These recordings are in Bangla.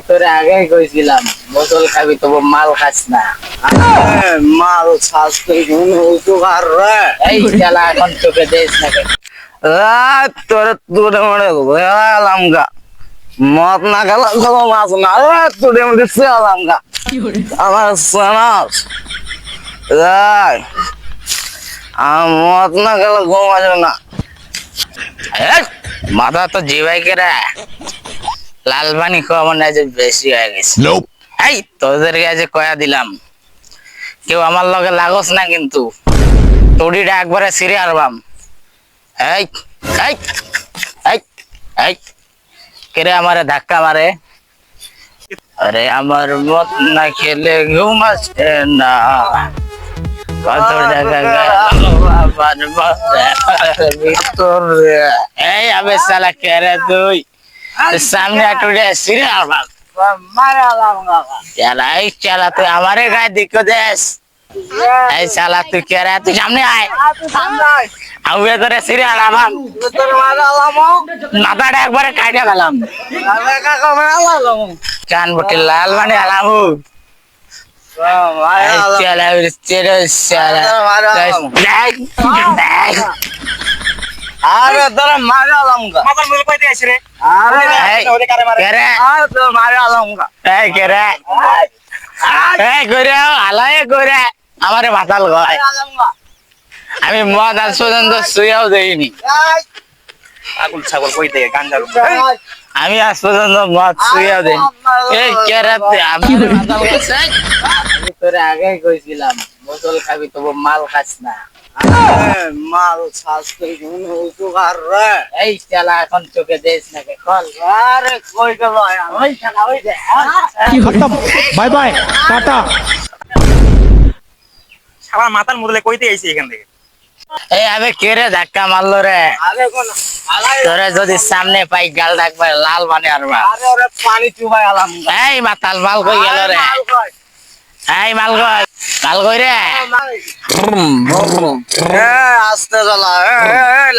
তোরে আগে কইছিলাম বোতল খাবি তবু মাল খাস না। মাল শ্বাস উপকার রে এই চালা এখন তোকে দেশ না কেন? তোর তোরে মনে গেলাম গা মত না গেলাম কোনো মাছ না তোরে মধ্যে গেলাম গা আমার সোনাস মত না গেলে ঘুম আসবে না। এই, মাথা তো জিবাই কে রে লাল পানি খাওয়া মনে হয় যে বেশি হয়ে গেছে। এই তোদের কাছে কয়া দিলাম কেউ আমার লগে লাগস না কিন্তু তড়িটা একবারে সিরে আরবাম। এই এই এই এই কেরে আমারে ধাক্কা মারে। আরে আমার মত না খেলে ঘুম আসে না কত জায়গা গেল আমার মনের ভিতরে। এই আবে শালা কেরে তুই সামনে টুটে সিরে আরবাম। চালা এই চালা তুই আমারে গায়ে দিকে দেশ। এই শালা তুই কেরে তুই সামনে আয় আমি তোরে সিরে আরবাম মাথাটা একবারে কাটে গেলাম কান বটে লাল মানে আলামু। আরে তোরা মারে আলাম গা মাথার মধ্যে কইতে আইছ রে আরে ওরে কারে মারে তো মারে আলাম গা আমারে মাতাল গয় আমি মদ আজ পর্যন্ত শুয়েও দেইনি। আগুন ছাগল কইতে গাঞ্জার আমি আজ পর্যন্ত মদ শুয়েও দেইনি। এই কেরাতে আমি মাতাল গেছে। আমি তোরে আগেই কইছিলাম বোতল খাবি তবু মাল খাস না। মাল স্বাস্থ্য উপকার রে এই চালা এখন চোখে দেশ নাকি কল। আরে কই গেল ওই চালা ওই দে खत्म बाय बाय टाटा সারা মাথার মধ্যে কইতে আইছি এখান থেকে এই আবে কেরে ধাক্কা মারলো রে। আরে কোন আলাই তোরে যদি সামনে পাই গাল ডাকবে লাল মানে আরবা। আরে ওরে পানি চুবাই আলাম গা এই মাতাল মাল কই গেল রে। এই মাল কই মাল কই রে। আস্তে চালা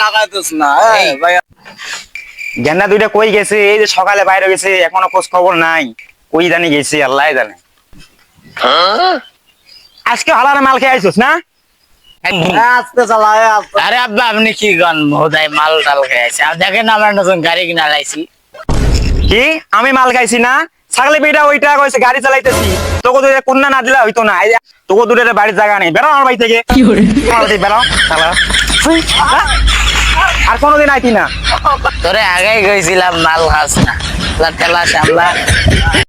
লাগাইতেছ না ভাই গেন্দা দুইটা কই গেছে এই যে সকালে বাইরে গেছে এখনো খোঁজ খবর নাই কই জানি গেছে আল্লাহ জানে আজকে হালারে মাল খেয়ে আইছস না আস্তে চালা আস্তে আরে আব্বা আপনি কি গান হোদাই মাল টাল খেয়েছে আর দেখেন আমরা নতুন গাড়ি কিনা লাইছি। কি আমি মাল খাইছি না ছাগলে বেটা ওইটা কইছে গাড়ি চালাইতেছি তোকে দুইটা কুন্না না দিলা হইতো না এই যে তোকে দুইটা বাড়ির জায়গা নেই বেরো আমার বাড়ি থেকে আমার বাড়ি বেরো শালা। আর কোনোদিন আইতি না তোরে আগেই কইছিলাম মাল খাস না ঠেলা সামলা